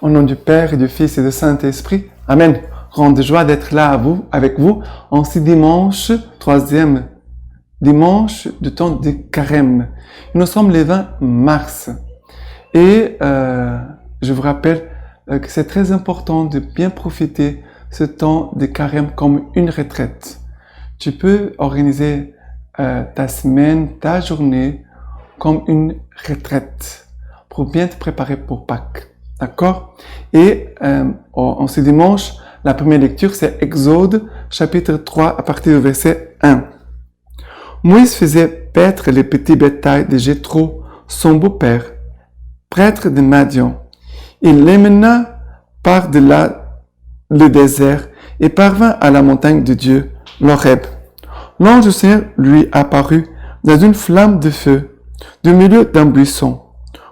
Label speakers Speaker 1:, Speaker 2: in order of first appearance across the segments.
Speaker 1: Au nom du Père et du Fils et du Saint-Esprit. Amen. Grande joie d'être là avec vous en ce dimanche, 3e dimanche du temps de Carême. Nous sommes le 20 mars. Et je vous rappelle que c'est très important de bien profiter ce temps de Carême comme une retraite. Tu peux organiser ta semaine, ta journée comme une retraite pour bien te préparer pour Pâques. D'accord? Et en ce dimanche, la première lecture, c'est Exode, chapitre 3, à partir du verset 1. Moïse faisait paître les petits bétails de Jéthro, son beau-père, prêtre de Madian. Il les mena par de là le désert et parvint à la montagne de Dieu, l'Horeb. L'ange du Seigneur lui apparut dans une flamme de feu, du milieu d'un buisson.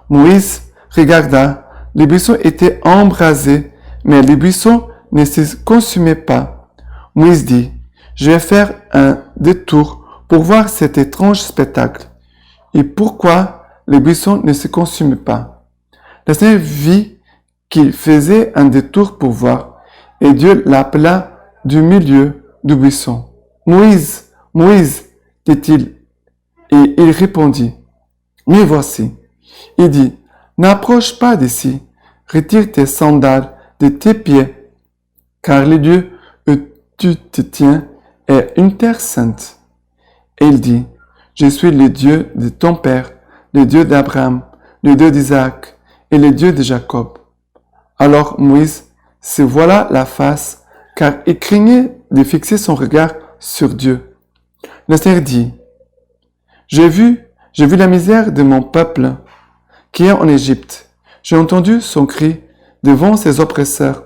Speaker 1: Moïse regarda, les buissons étaient embrasés, mais les buissons ne se consumaient pas. Moïse dit, je vais faire un détour pour voir cet étrange spectacle. Et pourquoi les buissons ne se consument pas? Le Seigneur vit qu'il faisait un détour pour voir, et Dieu l'appela du milieu du buisson. Moïse, Moïse, dit-il, et il répondit, me voici. Il dit, n'approche pas d'ici, retire tes sandales de tes pieds, car le Dieu où tu te tiens est une terre sainte. Et il dit, je suis le Dieu de ton père, le Dieu d'Abraham, le Dieu d'Isaac et le Dieu de Jacob. Alors Moïse se voila la face, car il craignait de fixer son regard sur Dieu. Le Seigneur dit, j'ai vu la misère de mon peuple qui est en Égypte. J'ai entendu son cri devant ses oppresseurs.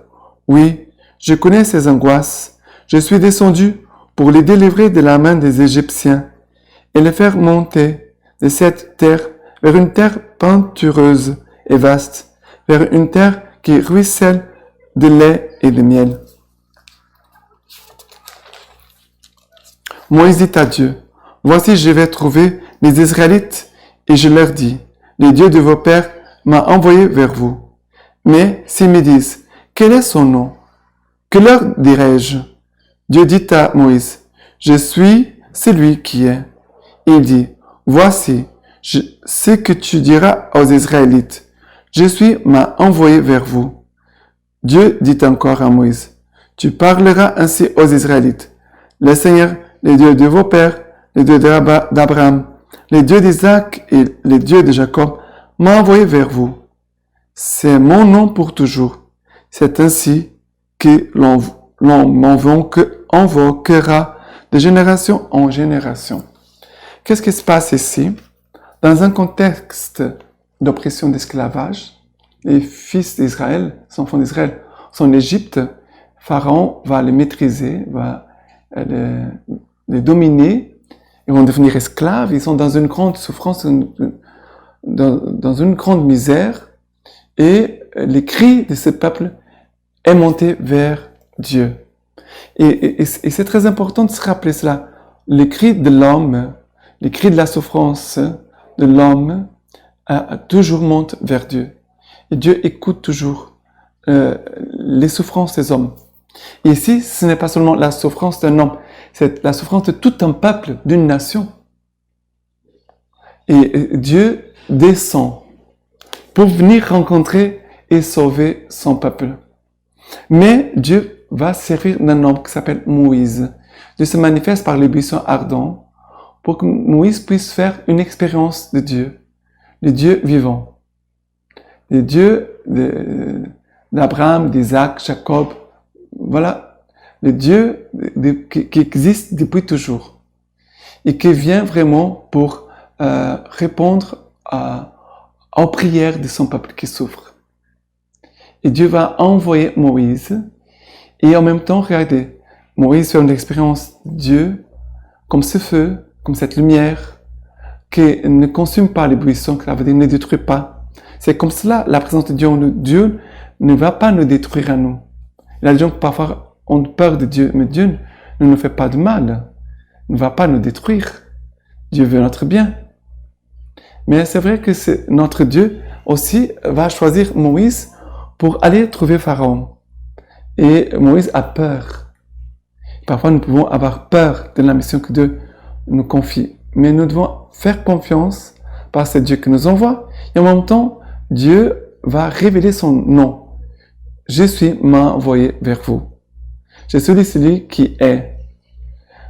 Speaker 1: Oui, je connais ses angoisses. Je suis descendu pour les délivrer de la main des Égyptiens et les faire monter de cette terre vers une terre pâtureuse et vaste, vers une terre qui ruisselle de lait et de miel. Moïse dit à Dieu, voici je vais trouver les Israélites et je leur dis, le Dieu de vos pères m'a envoyé vers vous. Mais s'ils me disent, quel est son nom? Que leur dirai-je? Dieu dit à Moïse, je suis celui qui est. Il dit, voici ce que tu diras aux Israélites. Je suis m'a envoyé vers vous. Dieu dit encore à Moïse, tu parleras ainsi aux Israélites. Le Seigneur, le Dieu de vos pères, le Dieu d'Abraham, le Dieu d'Isaac et le Dieu de Jacob, m'a envoyé vers vous. C'est mon nom pour toujours. C'est ainsi que l'on m'invoquera de génération en génération. Qu'est-ce qui se passe ici? Dans un contexte d'oppression d'esclavage, les fils d'Israël, les enfants d'Israël, sont en Égypte. Pharaon va les maîtriser, va les dominer. Ils vont devenir esclaves. Ils sont dans une grande souffrance, dans une grande misère. Et les cris de ce peuple est monté vers Dieu. Et c'est très important de se rappeler cela. Les cris de l'homme, les cris de la souffrance de l'homme, toujours montent vers Dieu. Et Dieu écoute toujours les souffrances des hommes. Et ici, ce n'est pas seulement la souffrance d'un homme, c'est la souffrance de tout un peuple, d'une nation. Et Dieu descend pour venir rencontrer et sauver son peuple. Mais Dieu va servir d'un homme qui s'appelle Moïse. Dieu se manifeste par les buissons ardents pour que Moïse puisse faire une expérience de Dieu, le Dieu vivant, le Dieu d'Abraham, d'Isaac, Jacob, voilà, le Dieu qui existe depuis toujours et qui vient vraiment pour répondre aux prières de son peuple qui souffre. Et Dieu va envoyer Moïse et en même temps, regardez, Moïse fait une expérience de Dieu comme ce feu, comme cette lumière qui ne consume pas les buissons, qui ne détruit pas. C'est comme cela la présence de Dieu. Dieu ne va pas nous détruire à nous. Il y a des gens qui parfois ont peur de Dieu, mais Dieu ne nous fait pas de mal. Il ne va pas nous détruire. Dieu veut notre bien. Mais c'est vrai que notre Dieu aussi va choisir Moïse pour aller trouver Pharaon. Et Moïse a peur. Parfois, nous pouvons avoir peur de la mission que Dieu nous confie. Mais nous devons faire confiance parce que c'est Dieu qui nous envoie. Et en même temps, Dieu va révéler son nom. Je suis m'envoyé vers vous. Je suis celui qui est.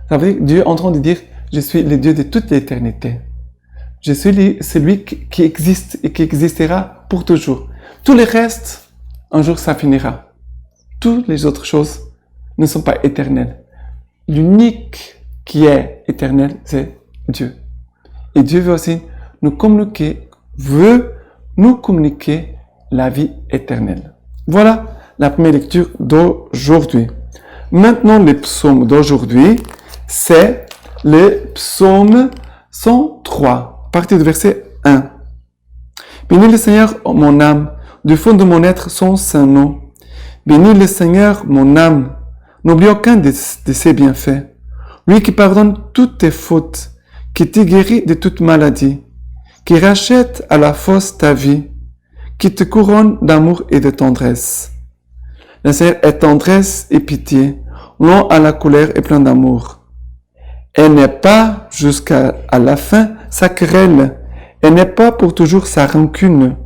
Speaker 1: Ça veut dire que Dieu est en train de dire, je suis le Dieu de toute l'éternité. Je suis celui qui existe et qui existera pour toujours. Tout le reste, un jour ça finira. Toutes les autres choses ne sont pas éternelles. L'unique qui est éternel, c'est Dieu. Et Dieu veut aussi nous communiquer la vie éternelle. Voilà la première lecture d'aujourd'hui. Maintenant, les psaumes d'aujourd'hui, c'est le psaume 103, à partir du verset 1. Bénis le Seigneur, mon âme, du fond de mon être, son saint nom. Bénis le Seigneur, mon âme, n'oublie aucun de ses bienfaits. Lui qui pardonne toutes tes fautes, qui te guérit de toute maladie, qui rachète à la fosse ta vie, qui te couronne d'amour et de tendresse. Le Seigneur est tendresse et pitié, long à la colère et plein d'amour. Elle n'est pas jusqu'à la fin sa querelle, elle n'est pas pour toujours sa rancune.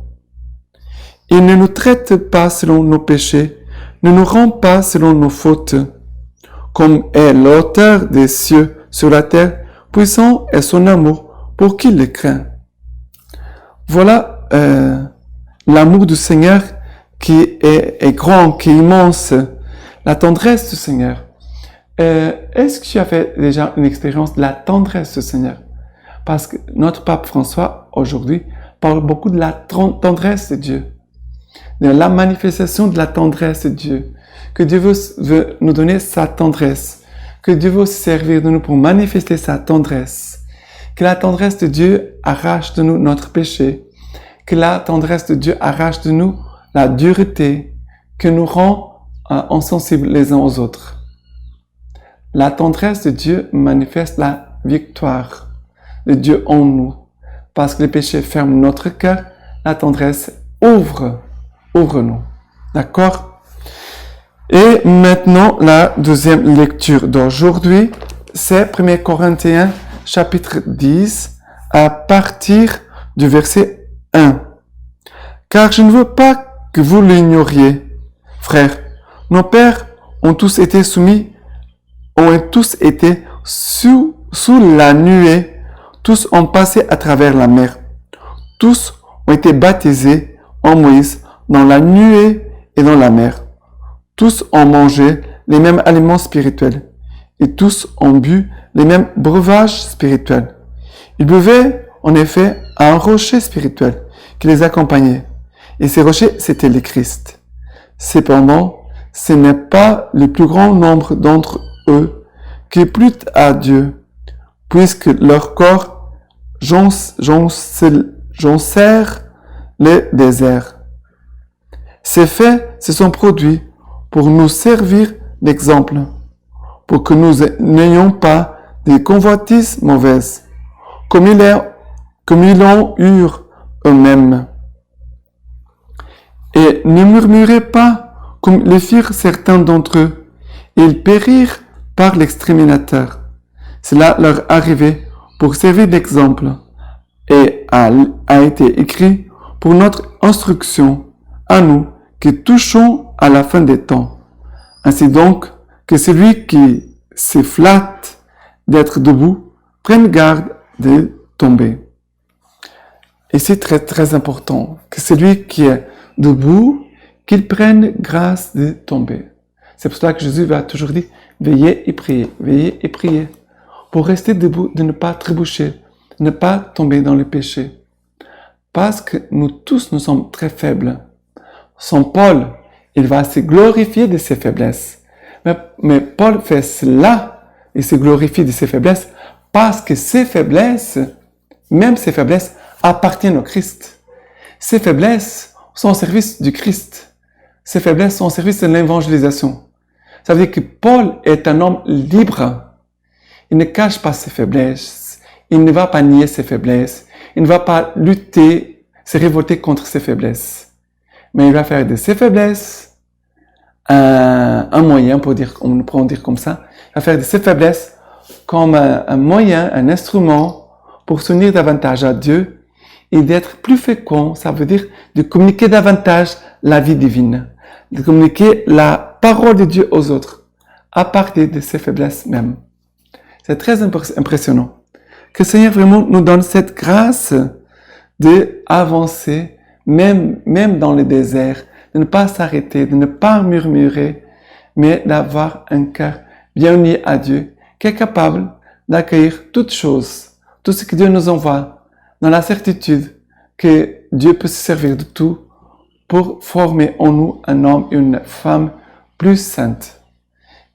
Speaker 1: Il ne nous traite pas selon nos péchés, ne nous rend pas selon nos fautes. Comme est l'auteur des cieux sur la terre, puissant est son amour pour qui le craint. Voilà l'amour du Seigneur qui est grand, qui est immense. La tendresse du Seigneur. Est-ce que tu as fait déjà une expérience de la tendresse du Seigneur? Parce que notre pape François, aujourd'hui, parle beaucoup de la tendresse de Dieu. De la manifestation de la tendresse de Dieu. Que Dieu veut nous donner sa tendresse. Que Dieu veut se servir de nous pour manifester sa tendresse. Que la tendresse de Dieu arrache de nous notre péché. Que la tendresse de Dieu arrache de nous la dureté, que nous rend insensibles les uns aux autres. La tendresse de Dieu manifeste la victoire de Dieu en nous. Parce que le péché ferme notre cœur, la tendresse ouvre-nous. D'accord? Et maintenant, la deuxième lecture d'aujourd'hui, c'est 1 Corinthiens chapitre 10, à partir du verset 1. Car je ne veux pas que vous l'ignoriez, frères. Nos pères ont tous été sous la nuée, tous ont passé à travers la mer. Tous ont été baptisés en Moïse dans la nuée et dans la mer. Tous ont mangé les mêmes aliments spirituels et tous ont bu les mêmes breuvages spirituels. Ils buvaient en effet à un rocher spirituel qui les accompagnait. Et ces rochers, c'était le Christ. Cependant, ce n'est pas le plus grand nombre d'entre eux qui plût à Dieu, puisque leur corps joncèrent le désert. Ces faits se sont produits pour nous servir d'exemple, pour que nous n'ayons pas des convoitises mauvaises, comme ils l'ont eu eux-mêmes. Et ne murmurez pas comme le firent certains d'entre eux. Ils périrent par l'exterminateur. Cela leur arrivait pour servir d'exemple et a été écrit pour notre instruction à nous qui touchons à la fin des temps. Ainsi donc, que celui qui se flatte d'être debout prenne garde de tomber. Et c'est très très important que celui qui est debout, qu'il prenne grâce de tomber. C'est pour cela que Jésus va toujours dire, veillez et priez, pour rester debout, de ne pas trébucher, de ne pas tomber dans le péché. Parce que nous tous, nous sommes très faibles. Sans Paul, il va se glorifier de ses faiblesses. Mais Paul fait cela, il se glorifie de ses faiblesses, parce que ses faiblesses, même ses faiblesses, appartiennent au Christ. Ses faiblesses sont au service du Christ. Ses faiblesses sont au service de l'évangélisation. Ça veut dire que Paul est un homme libre. Il ne cache pas ses faiblesses. Il ne va pas nier ses faiblesses. Il ne va pas lutter, se révolter contre ses faiblesses. mais il va faire de ses faiblesses un moyen, on pourrait dire comme ça, il va faire de ses faiblesses comme un moyen, un instrument pour s'unir davantage à Dieu et d'être plus fécond, ça veut dire de communiquer davantage la vie divine, de communiquer la parole de Dieu aux autres, à partir de ses faiblesses même. C'est très impressionnant. Que le Seigneur vraiment nous donne cette grâce d'avancer, même dans le désert, de ne pas s'arrêter, de ne pas murmurer, mais d'avoir un cœur bien uni à Dieu, qui est capable d'accueillir toutes choses, tout ce que Dieu nous envoie, dans la certitude que Dieu peut se servir de tout pour former en nous un homme et une femme plus saintes,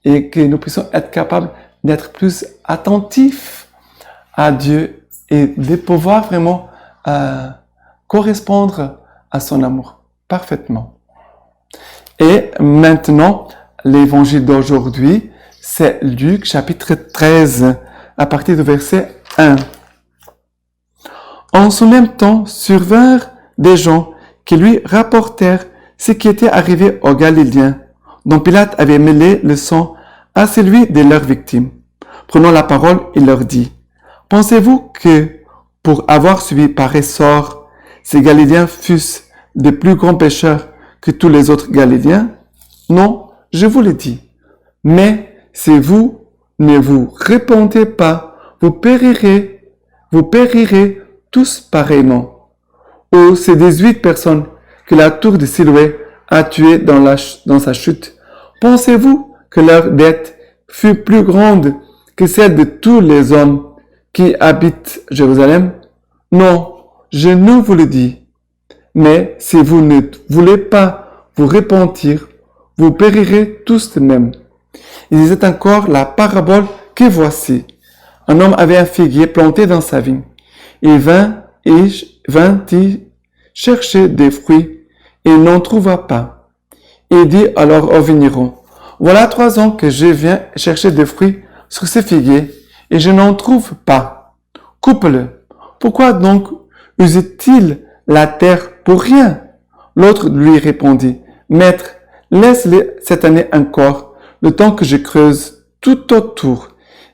Speaker 1: et que nous puissions être capables d'être plus attentifs à Dieu et de pouvoir vraiment correspondre à son amour parfaitement. Et maintenant, l'évangile d'aujourd'hui, c'est Luc chapitre 13, à partir du verset 1. En ce même temps, survinrent des gens qui lui rapportèrent ce qui était arrivé aux Galiléens, dont Pilate avait mêlé le sang à celui de leurs victimes. Prenant la parole, il leur dit, « Pensez-vous que, pour avoir subi pareil sort, ces Galiléens fussent de plus grands pécheurs que tous les autres Galiléens? Non, je vous le dis. Mais si vous ne vous repentez pas, vous périrez tous pareillement. Ou ces 18 personnes que la tour de Siloé a tuées dans sa chute, pensez-vous que leur dette fut plus grande que celle de tous les hommes qui habitent Jérusalem? Non, je ne vous le dis. Mais si vous ne voulez pas vous repentir, vous périrez tous de même. Il disait encore la parabole que voici. Un homme avait un figuier planté dans sa vigne. Il vint y chercher des fruits et n'en trouva pas. Il dit alors au vigneron, « Voilà 3 ans que je viens chercher des fruits sur ce figuier et je n'en trouve pas. Coupe-le. Pourquoi donc use-t-il la terre pour rien? » L'autre lui répondit, « Maître, laisse-le cette année encore, le temps que je creuse tout autour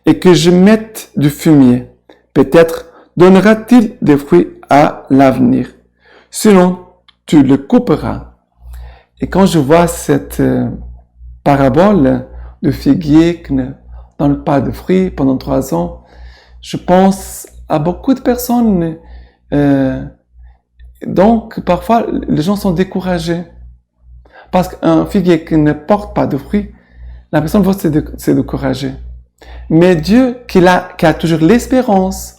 Speaker 1: et que je mette du fumier. Peut-être donnera-t-il des fruits à l'avenir. Sinon, tu le couperas. » Et quand je vois cette parabole de figuier qui ne donne pas de fruits pendant 3 ans, je pense à beaucoup de personnes. Donc, parfois, les gens sont découragés. Parce qu'un figuier qui ne porte pas de fruits, la personne va se décourager. Mais Dieu, qui a toujours l'espérance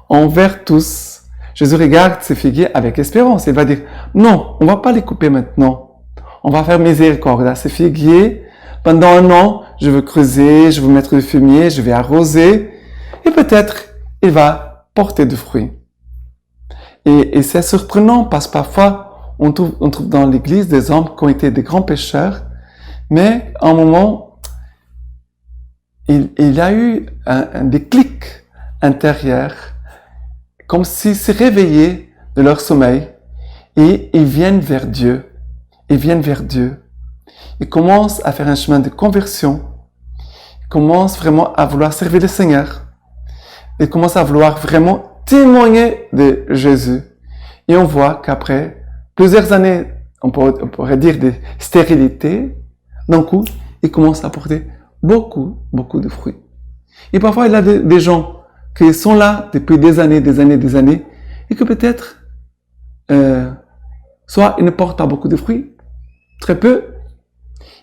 Speaker 1: envers tous, Jésus regarde ces figuiers avec espérance. Il va dire, non, on va pas les couper maintenant. On va faire miséricorde à ces figuiers. Pendant 1 an, je veux creuser, je veux mettre du fumier, je vais arroser. Et peut-être, il va porter du fruit. Et c'est surprenant parce que parfois, on trouve dans l'église des hommes qui ont été des grands pécheurs, mais à un moment, il y a eu un déclic intérieur, comme s'ils se réveillaient de leur sommeil et ils viennent vers Dieu. Ils viennent vers Dieu. Ils commencent à faire un chemin de conversion. Ils commencent vraiment à vouloir servir le Seigneur. Ils commencent à vouloir vraiment témoigner de Jésus. Et on voit qu'après plusieurs années, on pourrait dire de stérilité, d'un coup, ils commencent à porter beaucoup de fruits. Et parfois, il y a des gens qui sont là depuis des années, et que peut-être, soit ils ne portent pas beaucoup de fruits, très peu,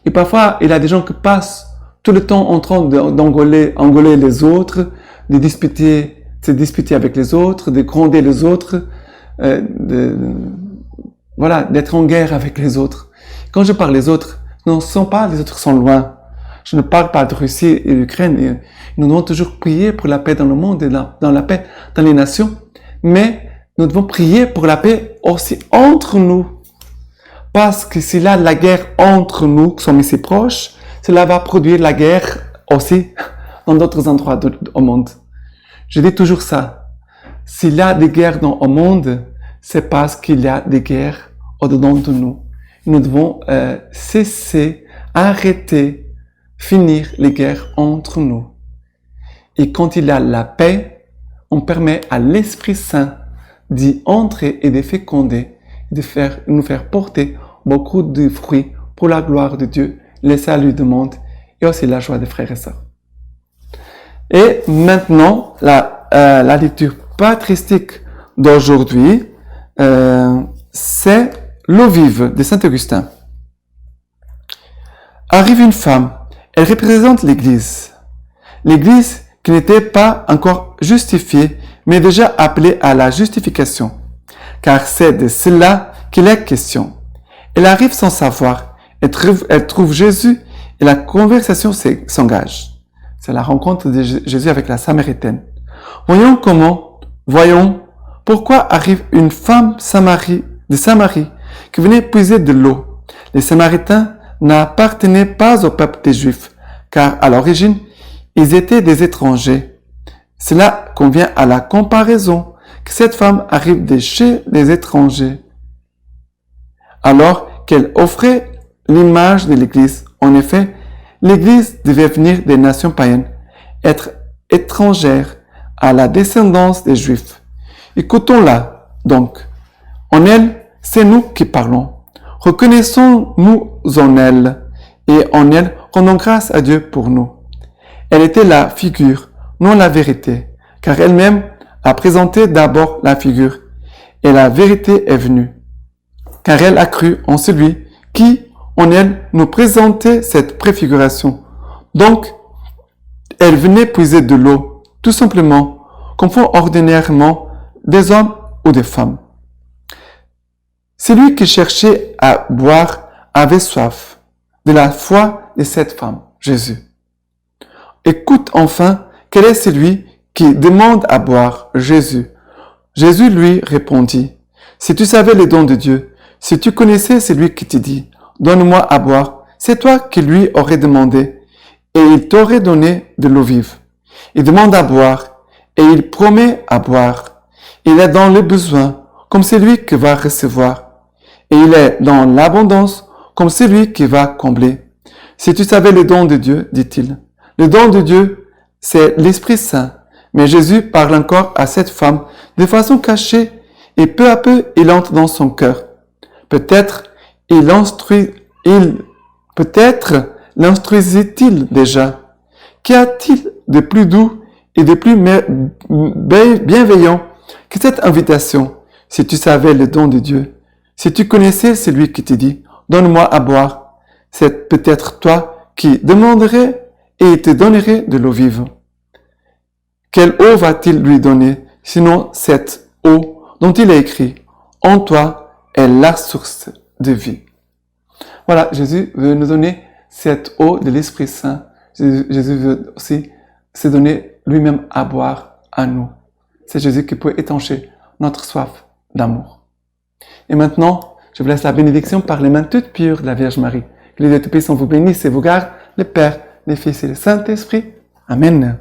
Speaker 1: et parfois, il y a des gens qui passent tout le temps en train d'engueuler les autres, de se disputer avec les autres, de gronder les autres, d'être en guerre avec les autres. Quand je parle des autres, non, ce ne sont pas les autres, sont loin. Je ne parle pas de Russie et d'Ukraine. Nous devons toujours prier pour la paix dans le monde et dans la paix dans les nations. Mais nous devons prier pour la paix aussi entre nous. Parce que s'il y a la guerre entre nous, qui sommes ici proches, cela va produire la guerre aussi dans d'autres endroits au monde. Je dis toujours ça. S'il y a des guerres au monde, c'est parce qu'il y a des guerres au-dedans de nous. nous devons cesser, arrêter, finir les guerres entre nous. Et quand il y a la paix, on permet à l'Esprit Saint d'y entrer et de féconder, de nous faire porter beaucoup de fruits pour la gloire de Dieu, le salut du monde et aussi la joie des frères et sœurs. Et maintenant, la lecture patristique d'aujourd'hui, c'est l'eau vive de Saint-Augustin. Arrive une femme, elle représente l'Église. L'Église qui n'était pas encore justifiée, mais déjà appelée à la justification, car c'est de cela qu'il est question. Elle arrive sans savoir, elle trouve Jésus et la conversation s'engage. C'est la rencontre de Jésus avec la Samaritaine. Voyons pourquoi arrive une femme de Samarie qui venait puiser de l'eau. Les Samaritains n'appartenaient pas au peuple des Juifs, car à l'origine, ils étaient des étrangers. Cela convient à la comparaison que cette femme arrive de chez les étrangers, alors qu'elle offrait l'image de l'Église. En effet, l'Église devait venir des nations païennes, être étrangère à la descendance des Juifs. Écoutons-la donc. En elle, c'est nous qui parlons. Reconnaissons-nous en elle, et en elle, rendons grâce à Dieu pour nous. Elle était la figure, non la vérité, car elle-même a présenté d'abord la figure, et la vérité est venue, car elle a cru en celui qui, en elle, nous présentait cette préfiguration. Donc, elle venait puiser de l'eau, tout simplement, comme font ordinairement des hommes ou des femmes. Celui qui cherchait à boire avait soif de la foi de cette femme, Jésus. Écoute enfin, quel est celui qui demande à boire, Jésus. Jésus lui répondit, si tu savais les dons de Dieu, si tu connaissais celui qui te dit, donne-moi à boire, c'est toi qui lui aurais demandé, et il t'aurait donné de l'eau vive. Il demande à boire, et il promet à boire. Il est dans le besoin, comme celui qui va recevoir. Et il est dans l'abondance, comme celui qui va combler. Si tu savais les dons de Dieu, dit-il. Le don de Dieu, c'est l'Esprit Saint. Mais Jésus parle encore à cette femme de façon cachée, et peu à peu, il entre dans son cœur. Peut-être l'instruisit-il déjà. Qu'y a-t-il de plus doux et de plus bienveillant que cette invitation? Si tu savais le don de Dieu, si tu connaissais celui qui te dit, donne-moi à boire, c'est peut-être toi qui demanderais et il te donnerait de l'eau vive. Quelle eau va-t-il lui donner, sinon cette eau dont il est écrit, en toi est la source de vie. Voilà, Jésus veut nous donner cette eau de l'Esprit Saint. Jésus veut aussi se donner lui-même à boire à nous. C'est Jésus qui peut étancher notre soif d'amour. Et maintenant, je vous laisse la bénédiction par les mains toutes pures de la Vierge Marie. Que les deux Tout-Puissants vous bénissent et vous gardent, le Père, le Fils et le Saint-Esprit. Amen.